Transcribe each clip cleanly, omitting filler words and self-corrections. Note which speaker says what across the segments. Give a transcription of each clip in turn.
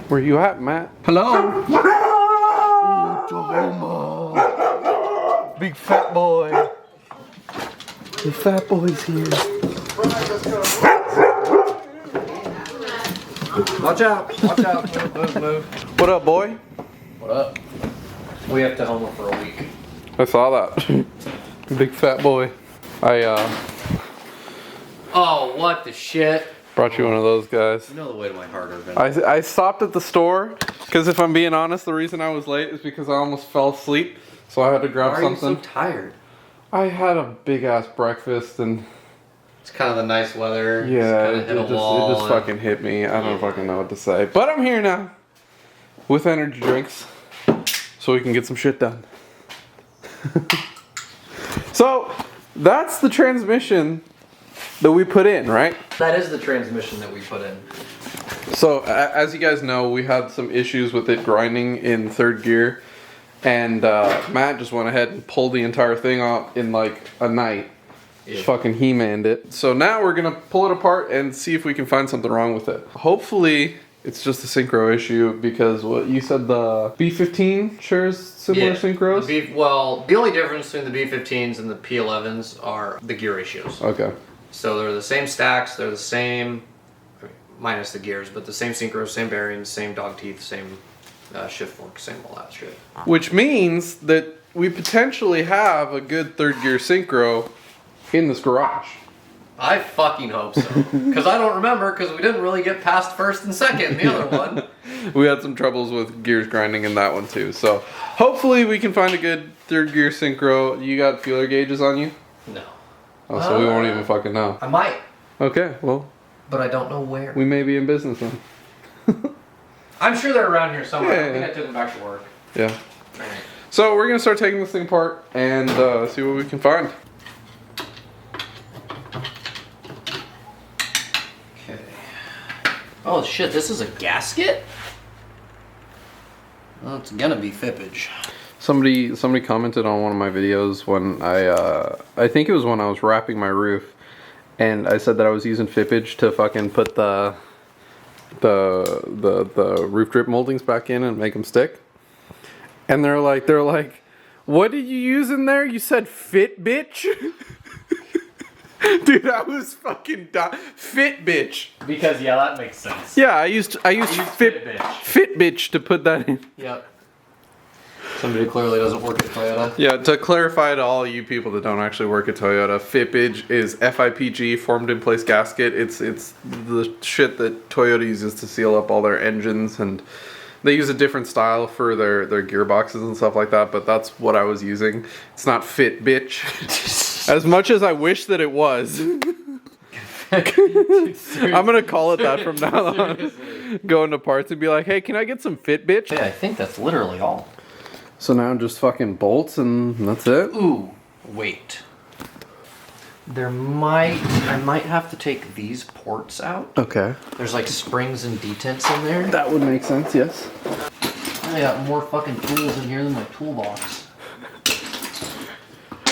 Speaker 1: Where you at, Matt? Hello? Oklahoma. Big fat boy. The fat boy's here.
Speaker 2: Watch out. Watch out. Move, move.
Speaker 1: What up, boy?
Speaker 2: What up? We have to home for a week.
Speaker 1: I saw that. Big fat boy.
Speaker 2: Oh, what the shit?
Speaker 1: Brought you one of those guys.
Speaker 2: You know the way to my heart, Irvin.
Speaker 1: I stopped at the store because if I'm being honest, the reason I was late is because I almost fell asleep, so I had to grab something.
Speaker 2: Why are you so tired?
Speaker 1: I had a big ass breakfast and
Speaker 2: it's kind of the nice weather.
Speaker 1: yeah, it just fucking hit me. I don't fucking know what to say, but I'm here now with energy drinks, so we can get some shit done. So that's the transmission that we put in, right?
Speaker 2: That is the transmission that we put in.
Speaker 1: So as you guys know, we had some issues with it grinding in third gear, and Matt just went ahead and pulled the entire thing off in like a night.
Speaker 2: Yeah.
Speaker 1: Fucking He-Manned it. So now we're gonna pull it apart and see if we can find something wrong with it. Hopefully it's just a Syncro issue, because what you said, the B15 shares similar synchros?
Speaker 2: Well, the only difference between the B15s and the P11s are the gear ratios.
Speaker 1: Okay.
Speaker 2: So they're the same stacks, they're the same, minus the gears, but the same synchros, same bearings, same dog teeth, same shift fork, same all that shit.
Speaker 1: Which means that we potentially have a good third gear Syncro in this garage.
Speaker 2: I fucking hope so. Because I don't remember, because we didn't really get past first and second in the other one.
Speaker 1: We had some troubles with gears grinding in that one too. So hopefully we can find a good third gear Syncro. You got feeler gauges on you?
Speaker 2: No.
Speaker 1: Oh, so we won't even fucking know.
Speaker 2: I might.
Speaker 1: Okay, well.
Speaker 2: But I don't know where.
Speaker 1: We may be in business then.
Speaker 2: I'm sure they're around here somewhere.
Speaker 1: Yeah,
Speaker 2: I think I took them back to work.
Speaker 1: Yeah.
Speaker 2: Alright.
Speaker 1: So we're going to start taking this thing apart and see what we can find.
Speaker 2: Okay. Oh shit, this is a gasket? Well, it's gonna be fippage.
Speaker 1: Somebody commented on one of my videos when I think it was when I was wrapping my roof, and I said that I was using fippage to fucking put the roof drip moldings back in and make them stick. And they're like, what did you use in there? You said fit bitch? Dude, I was fucking fit bitch.
Speaker 2: Because yeah, that makes sense.
Speaker 1: Yeah, I used fit bitch to put that in.
Speaker 2: Yep. Somebody clearly doesn't work at Toyota.
Speaker 1: Yeah, to clarify to all you people that don't actually work at Toyota, FIPage is FIPG, formed in place gasket. It's the shit that Toyota uses to seal up all their engines, and they use a different style for their gearboxes and stuff like that, but that's what I was using. It's not fit bitch. As much as I wish that it was. I'm gonna call it that from now on. Go into parts and be like, hey, can I get some fit bitch?
Speaker 2: Yeah, I think that's literally all.
Speaker 1: So now just fucking bolts and that's it?
Speaker 2: Ooh, wait. I might have to take these ports out.
Speaker 1: Okay.
Speaker 2: There's like springs and detents in there.
Speaker 1: That would make sense, yes.
Speaker 2: I got more fucking tools in here than my toolbox.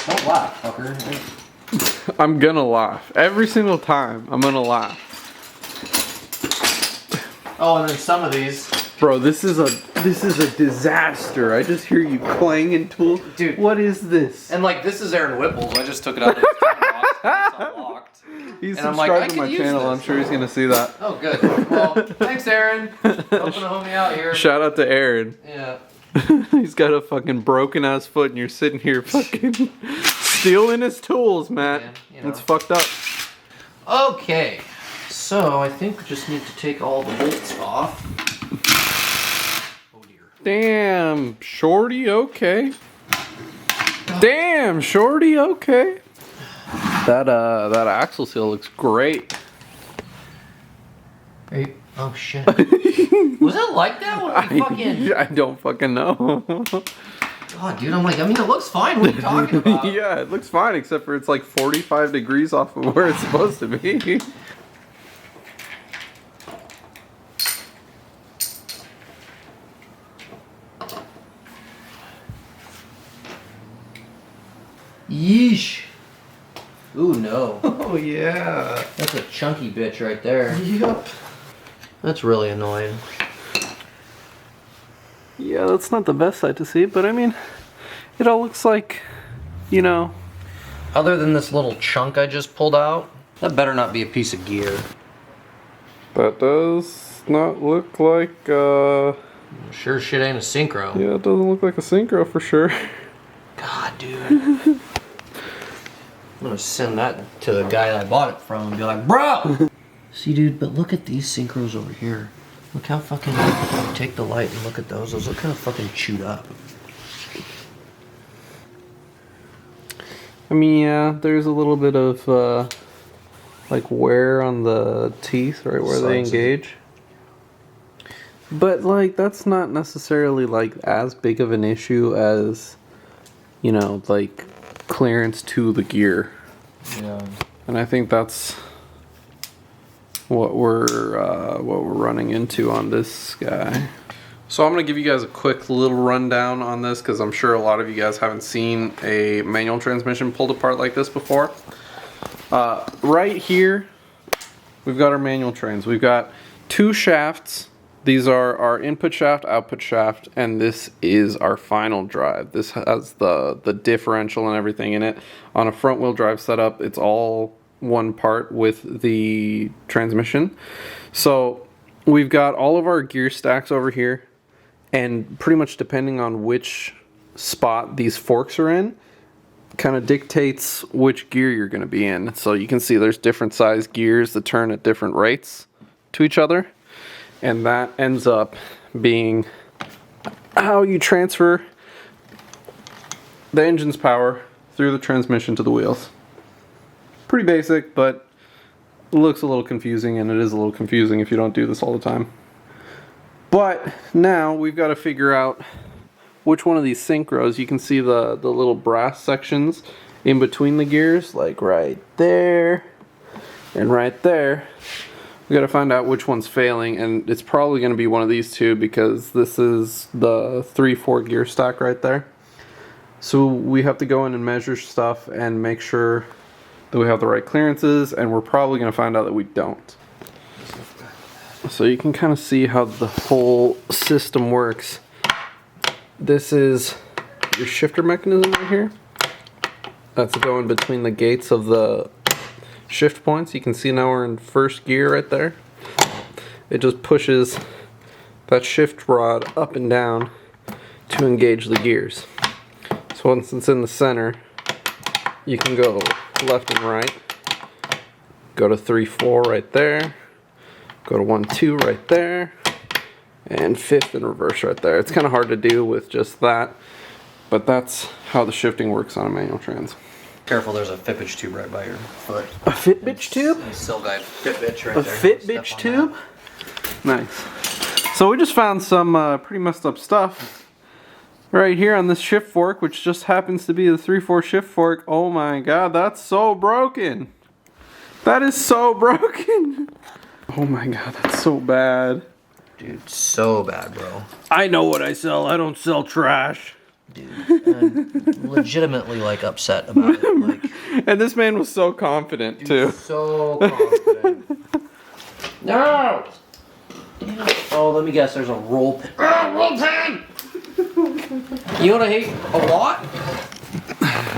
Speaker 2: Don't laugh, fucker.
Speaker 1: I'm gonna laugh. Every single time, I'm gonna laugh.
Speaker 2: Oh, and then some of these.
Speaker 1: Bro, this is a disaster. I just hear you clanging tools.
Speaker 2: Dude.
Speaker 1: What is this?
Speaker 2: And like, this is Aaron Whipple's. I just took it out of the toolbox and it's unlocked.
Speaker 1: He's
Speaker 2: And I'm like,
Speaker 1: subscribed
Speaker 2: I
Speaker 1: to my
Speaker 2: could use
Speaker 1: channel.
Speaker 2: this.
Speaker 1: I'm sure he's gonna see that.
Speaker 2: Oh, good. Well, thanks, Aaron. Helping to homie out here.
Speaker 1: Shout out to Aaron.
Speaker 2: Yeah.
Speaker 1: He's got a fucking broken ass foot and you're sitting here fucking stealing his tools, Matt.
Speaker 2: Man, you know.
Speaker 1: It's fucked up.
Speaker 2: Okay. So, I think we just need to take all the bolts off. Oh, dear.
Speaker 1: Damn, shorty, okay. Damn, shorty, okay. That axle seal looks great.
Speaker 2: Hey. Oh, shit. Was it like that when we fucking...
Speaker 1: I don't fucking know.
Speaker 2: God, dude, I'm like, I mean, it looks fine. What are you talking about?
Speaker 1: Yeah, it looks fine, except for it's like 45 degrees off of where it's supposed to be.
Speaker 2: Yeesh. Ooh, no.
Speaker 1: Oh, yeah.
Speaker 2: That's a chunky bitch right there.
Speaker 1: Yep.
Speaker 2: That's really annoying.
Speaker 1: Yeah, that's not the best side to see, but I mean, it all looks like, you know.
Speaker 2: Other than this little chunk I just pulled out, that better not be a piece of gear.
Speaker 1: That does not look like,
Speaker 2: Sure shit ain't a Syncro.
Speaker 1: yeah, it doesn't look like a Syncro for sure.
Speaker 2: God, dude. I'm gonna send that to the guy that I bought it from and be like, bro! See, dude, but look at these Syncros over here. Look how fucking, take the light and look at those. Those look kind of fucking chewed up.
Speaker 1: I mean, yeah, there's a little bit of, like wear on the teeth, right where they engage. But like, that's not necessarily like as big of an issue as, you know, like clearance to the gear.
Speaker 2: Yeah.
Speaker 1: And I think that's what we're running into on this guy. So I'm gonna give you guys a quick little rundown on this because I'm sure a lot of you guys haven't seen a manual transmission pulled apart like this before. Right here, we've got our manual trains. We've got two shafts. These are our input shaft, output shaft, and this is our final drive. This has the differential and everything in it. On a front wheel drive setup, it's all one part with the transmission. So we've got all of our gear stacks over here, and pretty much depending on which spot these forks are in, kind of dictates which gear you're going to be in. So you can see there's different size gears that turn at different rates to each other. And that ends up being how you transfer the engine's power through the transmission to the wheels. Pretty basic, but it looks a little confusing, and it is a little confusing if you don't do this all the time. But now we've got to figure out which one of these Syncros. You can see the little brass sections in between the gears, like right there and right there. We got to find out which one's failing, and it's probably going to be one of these two because this is the 3-4 gear stack right there. So we have to go in and measure stuff and make sure that we have the right clearances, and we're probably going to find out that we don't. So you can kind of see how the whole system works. This is your shifter mechanism right here. That's going between the gates of the shift points. You can see now we're in first gear right there. It just pushes that shift rod up and down to engage the gears. So once it's in the center, you can go left and right. Go to 3-4 right there. Go to 1-2 right there. And 5th in reverse right there. It's kind of hard to do with just that, but that's how the shifting works on a manual trans.
Speaker 2: Careful, there's a Fitbitch tube right by your foot.
Speaker 1: A Fitbitch tube?
Speaker 2: A Silguide Fitbitch right
Speaker 1: A
Speaker 2: there.
Speaker 1: Fitbitch tube? Nice. So we just found some pretty messed up stuff right here on this shift fork, which just happens to be the 3-4 shift fork. Oh my god, that's so broken. That is so broken. Oh my god, that's so bad.
Speaker 2: Dude, so bad, bro.
Speaker 1: I know what I sell. I don't sell trash.
Speaker 2: Dude, I'm legitimately like upset about it. Like,
Speaker 1: and this man was so confident
Speaker 2: dude,
Speaker 1: too.
Speaker 2: So confident. No! Oh, let me guess. There's a roll pin. Roll pin! You know what I hate a lot?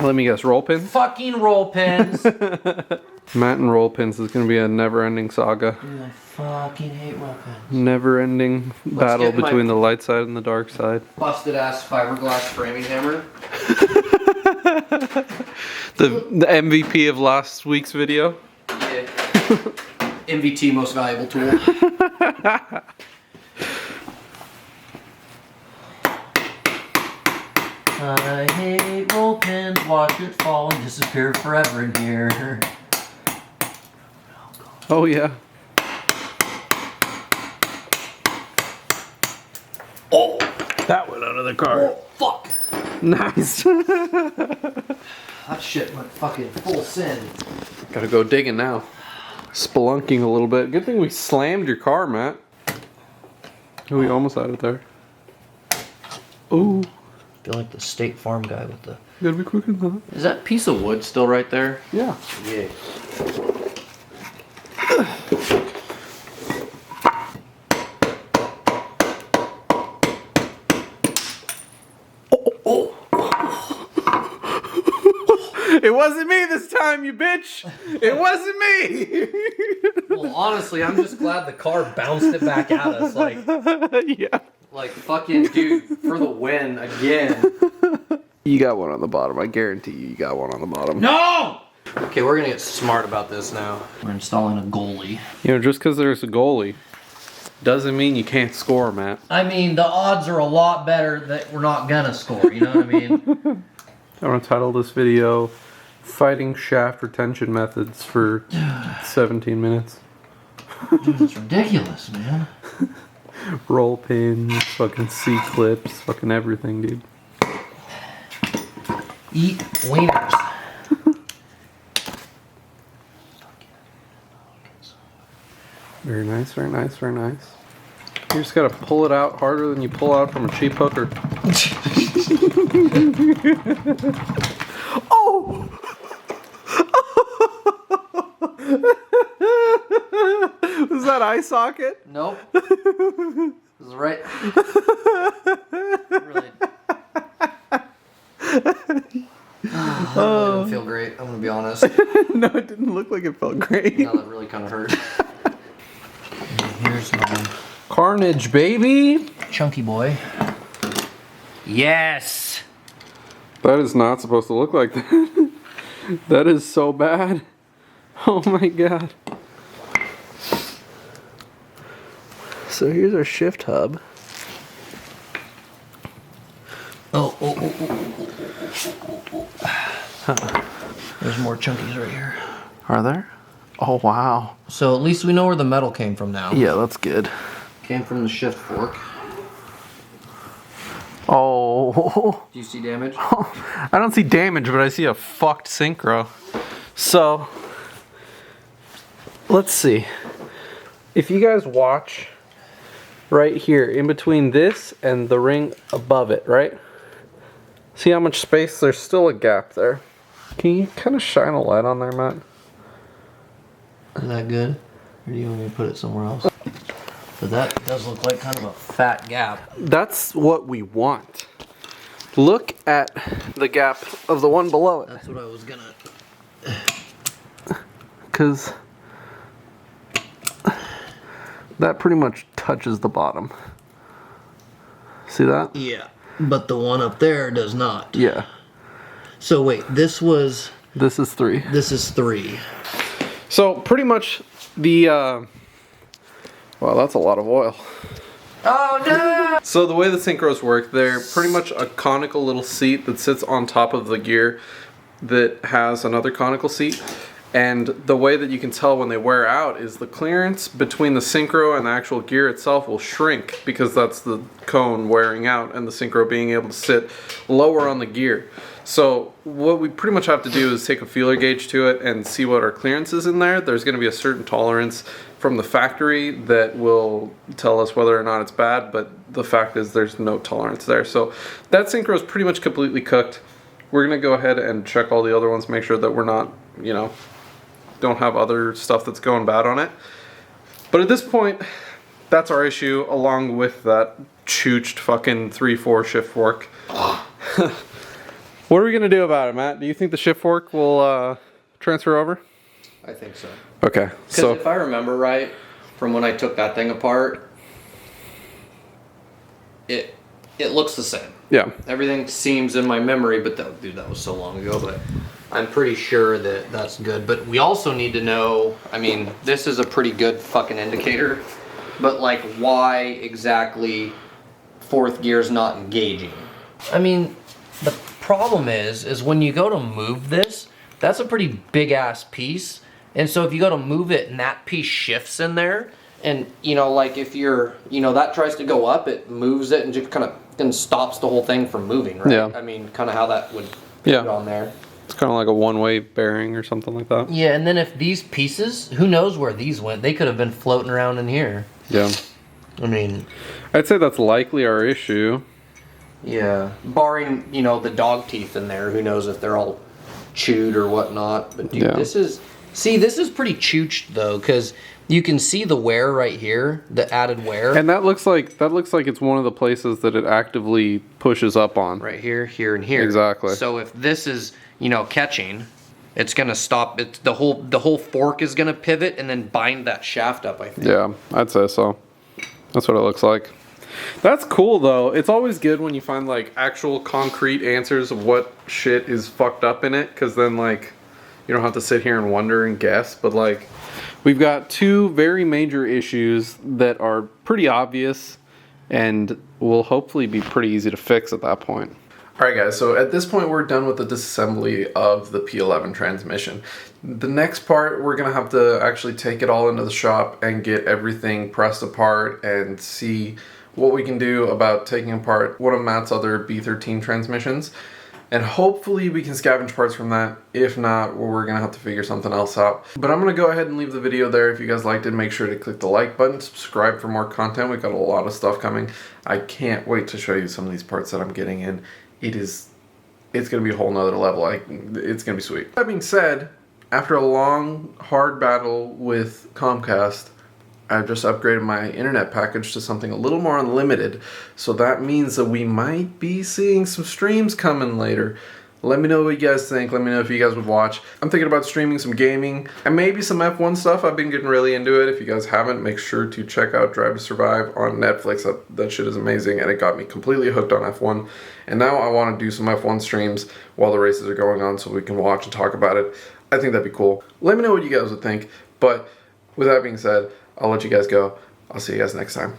Speaker 1: Let me guess. Roll pins?
Speaker 2: Fucking roll pins.
Speaker 1: Matt and roll pins is going to be a never-ending saga.
Speaker 2: Dude, I fucking hate roll pins.
Speaker 1: Never-ending battle between the light side and the dark side.
Speaker 2: Busted ass fiberglass framing hammer.
Speaker 1: the MVP of last week's video.
Speaker 2: Yeah. MVT, most valuable tool. I hate roll pins. Watch it fall and disappear forever in here.
Speaker 1: Oh yeah.
Speaker 2: Oh!
Speaker 1: That went out of the car.
Speaker 2: Oh, fuck!
Speaker 1: Nice.
Speaker 2: That shit went fucking full send.
Speaker 1: Gotta go digging now. Spelunking a little bit. Good thing we slammed your car, Matt. Oh, we almost had it there. Ooh.
Speaker 2: I feel like the State Farm guy with the...
Speaker 1: Gotta be quicker than that.
Speaker 2: Is that piece of wood still right there?
Speaker 1: Yeah.
Speaker 2: Yeah.
Speaker 1: It wasn't me this time, you bitch. It wasn't me.
Speaker 2: Well, honestly, I'm just glad the car bounced it back at us. Like,
Speaker 1: yeah.
Speaker 2: like fucking dude, for the win again.
Speaker 1: You got one on the bottom. I guarantee you got one on the bottom.
Speaker 2: No! Okay, we're gonna get smart about this now. We're installing a goalie.
Speaker 1: You know, just because there's a goalie doesn't mean you can't score, Matt.
Speaker 2: I mean, the odds are a lot better that we're not gonna score, you know what I mean?
Speaker 1: I'm gonna title this video Fighting Shaft Retention Methods for 17 minutes.
Speaker 2: Dude, it's ridiculous, man.
Speaker 1: Roll pins, fucking C-clips, fucking everything, dude.
Speaker 2: Eat wieners.
Speaker 1: Very nice, very nice, very nice. You just gotta pull it out harder than you pull out from a cheap hooker. Oh! Was that eye socket?
Speaker 2: Nope. This is right. Really. That really didn't feel great, I'm gonna be honest.
Speaker 1: No, it didn't look like it felt great.
Speaker 2: No, that really kind of hurt. Here's my
Speaker 1: Carnage, baby!
Speaker 2: chunky boy. Yes!
Speaker 1: That is not supposed to look like that. That is so bad. Oh my god. So here's our shift hub.
Speaker 2: Oh. There's more chunkies right here.
Speaker 1: Are there? Oh wow.
Speaker 2: So at least we know where the metal came from now.
Speaker 1: Yeah, that's good.
Speaker 2: Came from the shift fork.
Speaker 1: Oh.
Speaker 2: Do you see damage?
Speaker 1: I don't see damage, but I see a fucked Syncro. So, let's see. If you guys watch right here, in between this and the ring above it, right? See how much space? There's still a gap there. Can you kind of shine a light on there, Matt?
Speaker 2: Is that good? Or do you want me to put it somewhere else? But that does look like kind of a fat gap.
Speaker 1: That's what we want. Look at the gap of the one below it.
Speaker 2: That's what I was gonna...
Speaker 1: Because that pretty much touches the bottom. See that?
Speaker 2: Yeah. But the one up there does not.
Speaker 1: Yeah.
Speaker 2: So wait, this was...
Speaker 1: This is 3.
Speaker 2: This is 3.
Speaker 1: So pretty much the... Wow, that's a lot of oil.
Speaker 2: Oh no!
Speaker 1: So the way the Syncros work, they're pretty much a conical little seat that sits on top of the gear that has another conical seat. And the way that you can tell when they wear out is the clearance between the Syncro and the actual gear itself will shrink because that's the cone wearing out and the Syncro being able to sit lower on the gear. So what we pretty much have to do is take a feeler gauge to it and see what our clearance is in there. There's going to be a certain tolerance from the factory that will tell us whether or not it's bad, but the fact is there's no tolerance there. So that Syncro is pretty much completely cooked. We're going to go ahead and check all the other ones, make sure that we're not, you know, don't have other stuff that's going bad on it. But at this point, that's our issue, along with that chooched fucking 3/4 shift fork. What are we gonna do about it, Matt? Do you think the shift fork will transfer over?
Speaker 2: I think so.
Speaker 1: Okay, so
Speaker 2: if I remember right, from when I took that thing apart, it looks the same.
Speaker 1: yeah,
Speaker 2: Everything seems in my memory, but that was so long ago, but I'm pretty sure that that's good. But we also need to know, I mean, this is a pretty good fucking indicator, but like why exactly fourth gear's not engaging? I mean, the problem is when you go to move this, that's a pretty big ass piece. And so if you go to move it and that piece shifts in there, and you know, like if you're, you know, that tries to go up, it moves it and just kind of stops the whole thing from moving, right?
Speaker 1: Yeah.
Speaker 2: I mean, kind of how that would
Speaker 1: Yeah.
Speaker 2: put on there.
Speaker 1: it's kind of like a one-way bearing or something like that.
Speaker 2: Yeah, and then if these pieces, who knows where these went? They could have been floating around in here.
Speaker 1: Yeah,
Speaker 2: I mean,
Speaker 1: I'd say that's likely our issue.
Speaker 2: yeah, barring, you know, the dog teeth in there. Who knows if they're all chewed or whatnot. But dude,
Speaker 1: Yeah.
Speaker 2: this is pretty chooched though, because you can see the wear right here, the added wear.
Speaker 1: And that looks like it's one of the places that it actively pushes up on.
Speaker 2: Right here, here, and here.
Speaker 1: Exactly.
Speaker 2: So if this is, you know, catching, it's gonna stop. It's the whole fork is gonna pivot and then bind that shaft up, I think.
Speaker 1: Yeah, I'd say so. That's what it looks like. That's cool though. It's always good when you find like actual concrete answers of what shit is fucked up in it, because then like you don't have to sit here and wonder and guess. But like we've got two very major issues that are pretty obvious and will hopefully be pretty easy to fix at that point. Alright guys, so at this point we're done with the disassembly of the P11 transmission. The next part, we're going to have to actually take it all into the shop and get everything pressed apart and see what we can do about taking apart one of Matt's other B13 transmissions. And hopefully we can scavenge parts from that. If not, we're going to have to figure something else out. But I'm going to go ahead and leave the video there. If you guys liked it, make sure to click the like button, subscribe for more content. We've got a lot of stuff coming. I can't wait to show you some of these parts that I'm getting in. It's going to be a whole nother level. It's going to be sweet. That being said, after a long, hard battle with Comcast, I've just upgraded my internet package to something a little more unlimited. So that means that we might be seeing some streams coming later. Let me know what you guys think. Let me know if you guys would watch. I'm thinking about streaming some gaming and maybe some F1 stuff. I've been getting really into it. If you guys haven't, make sure to check out Drive to Survive on Netflix. That shit is amazing, and it got me completely hooked on F1. And now I want to do some F1 streams while the races are going on so we can watch and talk about it. I think that'd be cool. Let me know what you guys would think. But with that being said, I'll let you guys go. I'll see you guys next time.